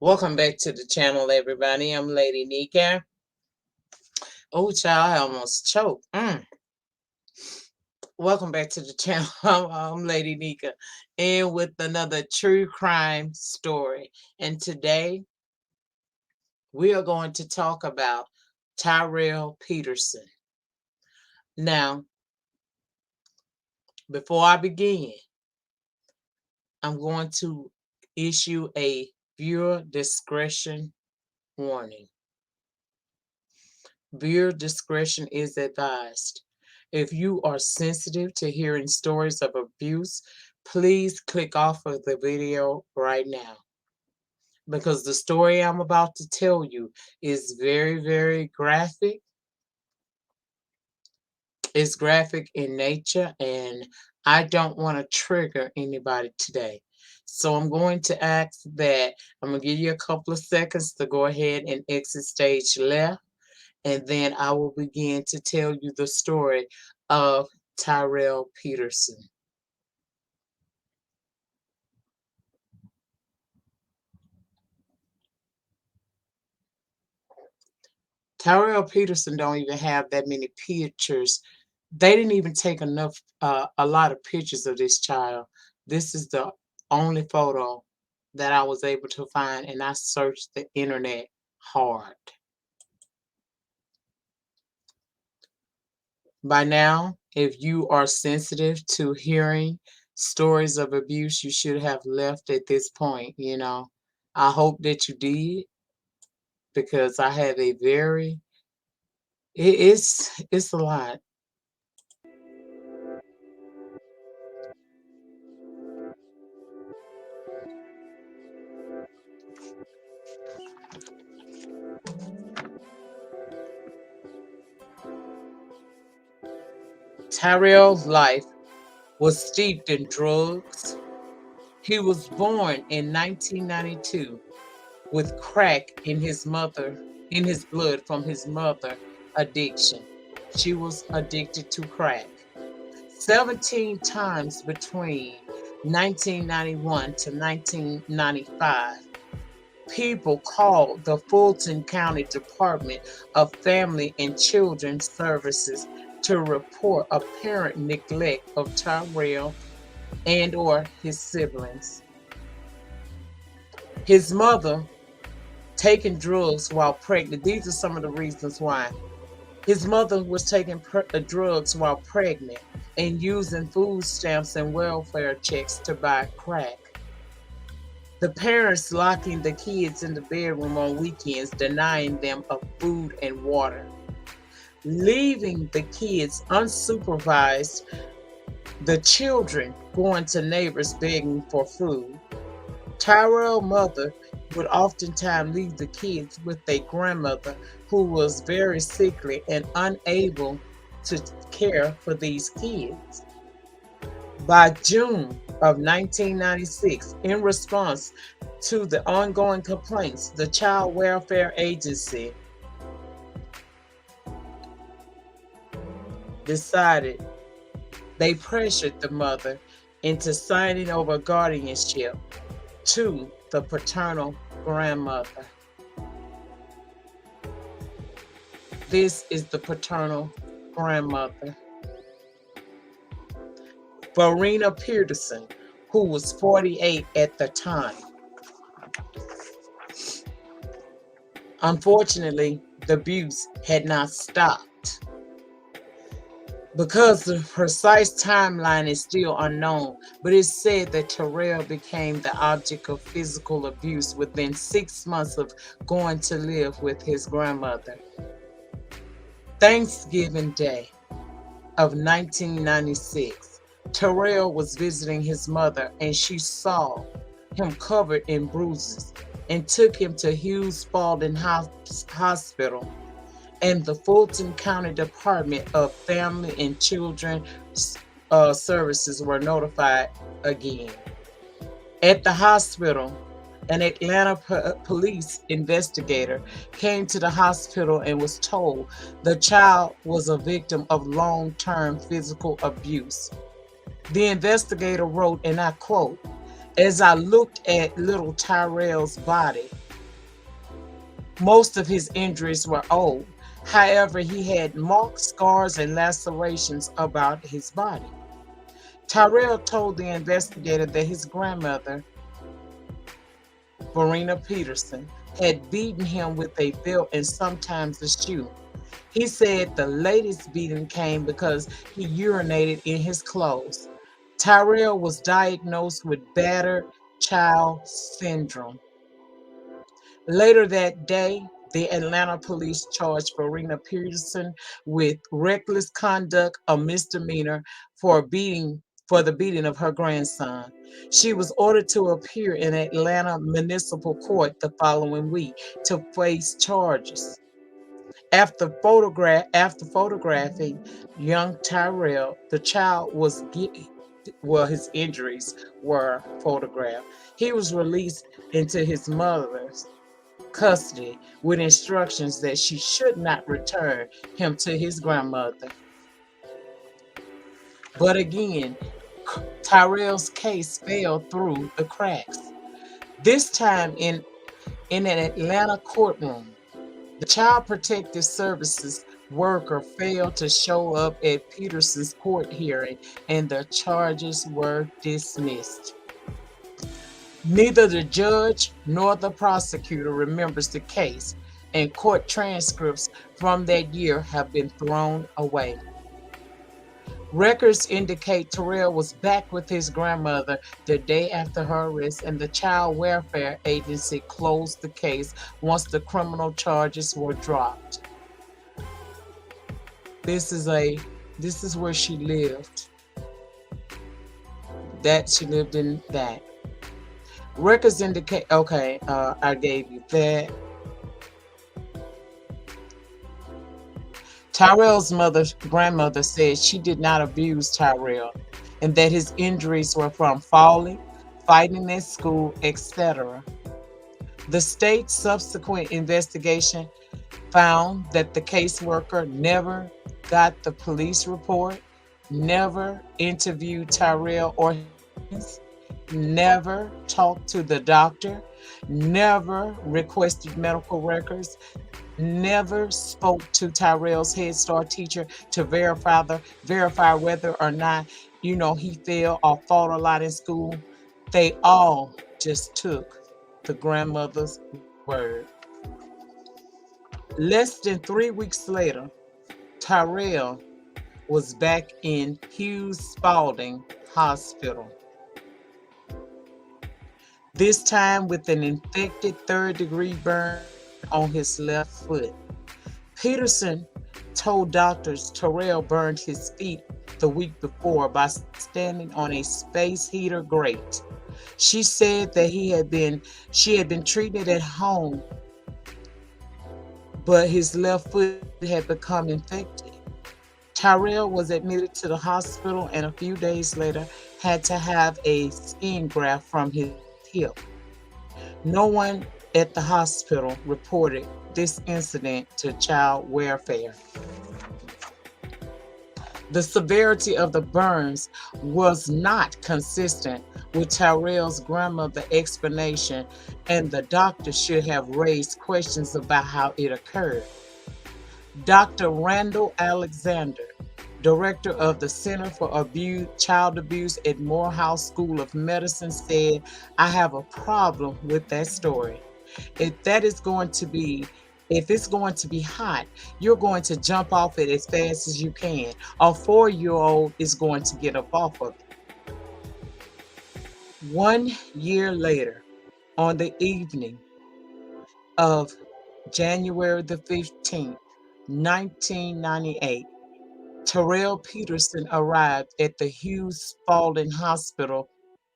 Welcome back to the channel, everybody. I'm Lady Nyca. Oh, child, I almost choked. Welcome back to the channel. I'm Lady Nyca, and with another true crime story. And today we are going to talk about Terrell Peterson. Now, before I begin, I'm going to issue a viewer discretion warning. Viewer discretion is advised. If you are sensitive to hearing stories of abuse, please click off of the video right now, because the story I'm about to tell you is very, very graphic. It's graphic in nature, and I don't want to trigger anybody today. So I'm going to ask that I'm going to give you a couple of seconds to go ahead and exit stage left, and then I will begin to tell you the story of Terrell Peterson. Terrell Peterson don't even have that many pictures. They didn't even take a lot of pictures of this child. This is the only photo that I was able to find, and I searched the internet hard. By now, if you are sensitive to hearing stories of abuse, you should have left at this point, I hope that you did, because I have a very it's a lot. Tyrell's life was steeped in drugs. He was born in 1992 with crack in his blood from his mother addiction. She was addicted to crack. 17 times between 1991 to 1995, people called the Fulton County Department of Family and Children's Services to report apparent neglect of Terrell and or his siblings. His mother taking drugs while pregnant. These are some of the reasons why. His mother was taking drugs while pregnant and using food stamps and welfare checks to buy crack. The parents locking the kids in the bedroom on weekends, denying them of food and water. Leaving the kids unsupervised, the children going to neighbors begging for food. Tyrell's mother would oftentimes leave the kids with a grandmother who was very sickly and unable to care for these kids. By June of 1996, in response to the ongoing complaints, the Child Welfare Agency decided they pressured the mother into signing over guardianship to the paternal grandmother. This is the paternal grandmother. Verena Peterson, who was 48 at the time. Unfortunately, the abuse had not stopped. Because the precise timeline is still unknown, but it's said that Terrell became the object of physical abuse within 6 months of going to live with his grandmother. Thanksgiving Day of 1996, Terrell was visiting his mother and she saw him covered in bruises and took him to Hughes Spalding Hospital, and the Fulton County Department of Family and Children Services were notified again. At the hospital, an Atlanta police investigator came to the hospital and was told the child was a victim of long-term physical abuse. The investigator wrote, and I quote, "As I looked at little Tyrell's body, Most of his injuries were old. However, he had marks, scars, and lacerations about his body. Terrell told the investigator that his grandmother, Verena Peterson, had beaten him with a belt and sometimes a shoe. He said the latest beating came because he urinated in his clothes. Tyrell was diagnosed with battered child syndrome. Later that day, the Atlanta police charged Verena Peterson with reckless conduct, a misdemeanor for beating for the beating of her grandson. She was ordered to appear in Atlanta Municipal Court the following week to face charges. After photographing young Tyrell, the child was well, his injuries were photographed. He was released into his mother's custody with instructions that she should not return him to his grandmother. But again, Tyrell's case fell through the cracks. This time in an Atlanta courtroom. The Child Protective Services worker failed to show up at Peterson's court hearing and the charges were dismissed. Neither the judge nor the prosecutor remembers the case, and court transcripts from that year have been thrown away. Records indicate Terrell was back with his grandmother the day after her arrest, and the Child Welfare Agency closed the case once the criminal charges were dropped. This is a this is where she lived. That she lived in that. Records indicate okay, I gave you that. Tyrell's grandmother said she did not abuse Tyrell and that his injuries were from falling, fighting at school, etc. The state's subsequent investigation found that the caseworker never got the police report, never interviewed Tyrell or his parents, never talked to the doctor, never requested medical records, never spoke to Tyrell's Head Start teacher to verify whether or not, he failed or fought a lot in school. They all just took the grandmother's word. Less than 3 weeks later, Tyrell was back in Hughes Spalding Hospital, this time with an infected third-degree burn on his left foot. Peterson told doctors Terrell burned his feet the week before by standing on a space heater grate. She said that she had been treated at home, but his left foot had become infected. Tyrell was admitted to the hospital and a few days later had to have a skin graft from his hip. No one at the hospital reported this incident to child welfare. The severity of the burns was not consistent with Tyrell's grandmother's explanation, and the doctor should have raised questions about how it occurred. Dr. Randall Alexander, director of the Center for Child Abuse at Morehouse School of Medicine, said, "I have a problem with that story. If that is going to be if it's going to be hot, you're going to jump off it as fast as you can. A 4-year-old is going to get up off of it." 1 year later, on the evening of January the 15th, 1998, Terrell Peterson arrived at the Hughes Spalding Hospital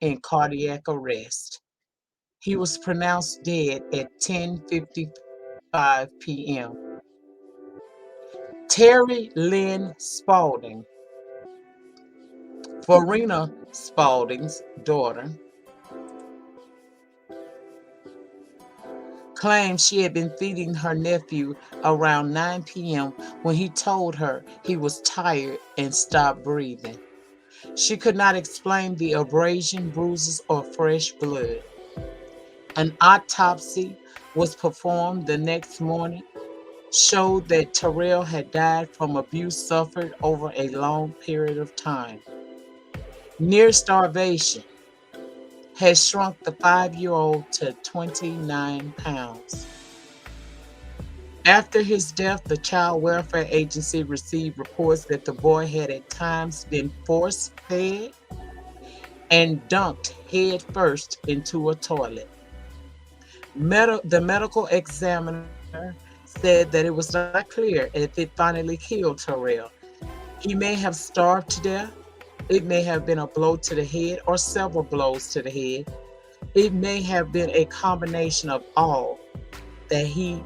in cardiac arrest. He was pronounced dead at 10:55 p.m. Terry Lynn Spalding, Verena Spalding's daughter, claimed she had been feeding her nephew around 9 p.m. when he told her he was tired and stopped breathing. She could not explain the abrasion, bruises, or fresh blood. An autopsy was performed the next morning showed that Terrell had died from abuse suffered over a long period of time. Near starvation had shrunk the 5-year-old to 29 pounds. After his death, the Child Welfare Agency received reports that the boy had at times been force fed and dunked head first into a toilet. The medical examiner said that it was not clear if it finally killed Terrell. He may have starved to death. It may have been a blow to the head or several blows to the head. It may have been a combination of all that he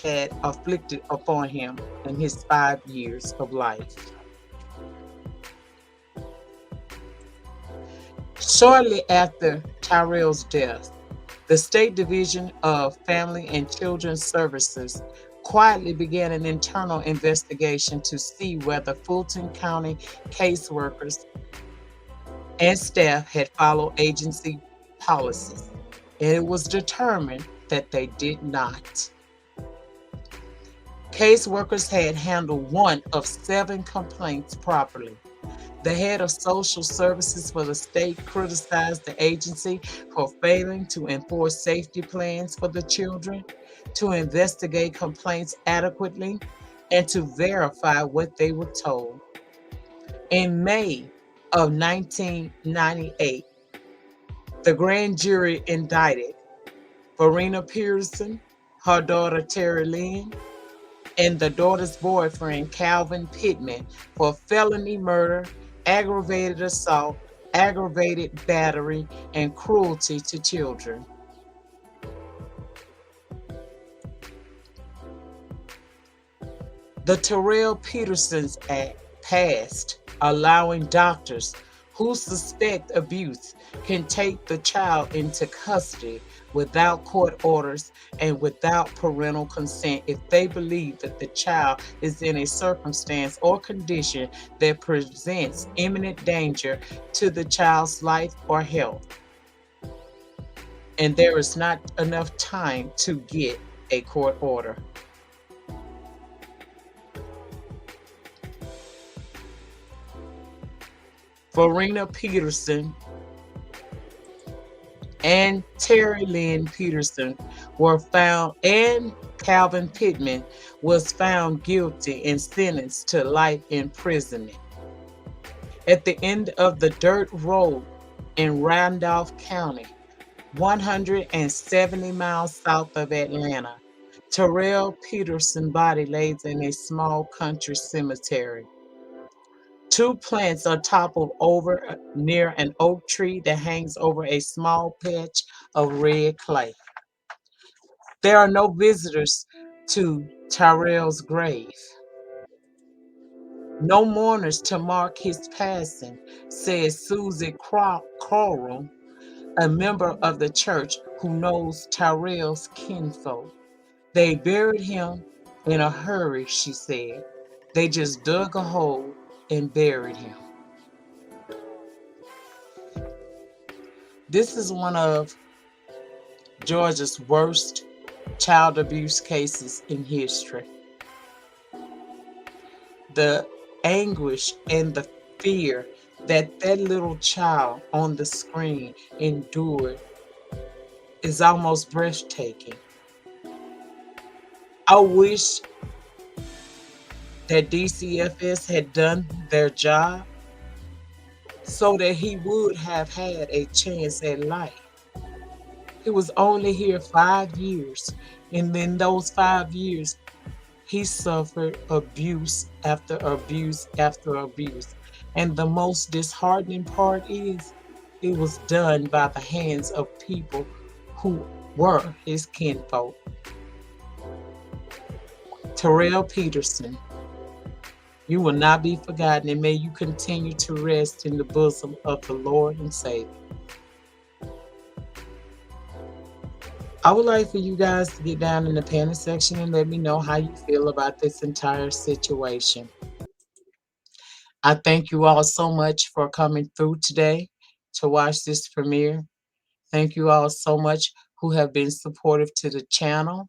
had afflicted upon him in his 5 years of life. Shortly after Tyrell's death, the State Division of Family and Children's Services quietly began an internal investigation to see whether Fulton County caseworkers and staff had followed agency policies, and it was determined that they did not. Caseworkers had handled one of 7 complaints properly. The head of social services for the state criticized the agency for failing to enforce safety plans for the children, to investigate complaints adequately, and to verify what they were told. In May of 1998, the grand jury indicted Verena Peterson, her daughter Terry Lynn, and the daughter's boyfriend, Calvin Pittman, for felony murder, aggravated assault, aggravated battery, and cruelty to children. The Terrell Peterson's Act passed, allowing doctors who suspect abuse can take the child into custody without court orders and without parental consent if they believe that the child is in a circumstance or condition that presents imminent danger to the child's life or health, and there is not enough time to get a court order. Verena Peterson and Terry Lynn Peterson were found, and Calvin Pittman was found guilty and sentenced to life imprisonment. At the end of the dirt road in Randolph County, 170 miles south of Atlanta, Terrell Peterson's body lays in a small country cemetery. 2 plants are toppled over near an oak tree that hangs over a small patch of red clay. There are no visitors to Tyrell's grave, no mourners to mark his passing, says Susie Coral, a member of the church who knows Tyrell's kinfolk. They buried him in a hurry, she said. They just dug a hole and buried him. This is one of Georgia's worst child abuse cases in history. The anguish and the fear that that little child on the screen endured is almost breathtaking. I wish that DCFS had done their job so that he would have had a chance at life. He was only here 5 years, and in those 5 years, he suffered abuse after abuse after abuse. And the most disheartening part is it was done by the hands of people who were his kinfolk. Terrell Peterson, you will not be forgotten, and may you continue to rest in the bosom of the Lord and Savior. I would like for you guys to get down in the comment section and let me know how you feel about this entire situation. I thank you all so much for coming through today to watch this premiere. Thank you all so much who have been supportive to the channel.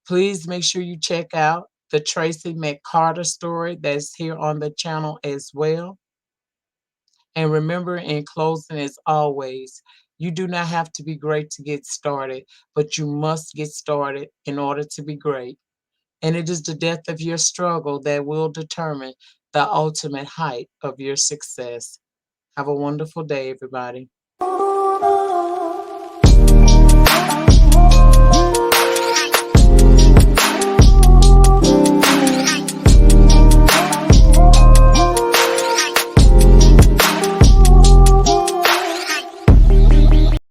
Please make sure you check out the Tracy McCarter story that's here on the channel as well. And remember, in closing, as always, you do not have to be great to get started, but you must get started in order to be great. And it is the depth of your struggle that will determine the ultimate height of your success. Have a wonderful day, everybody.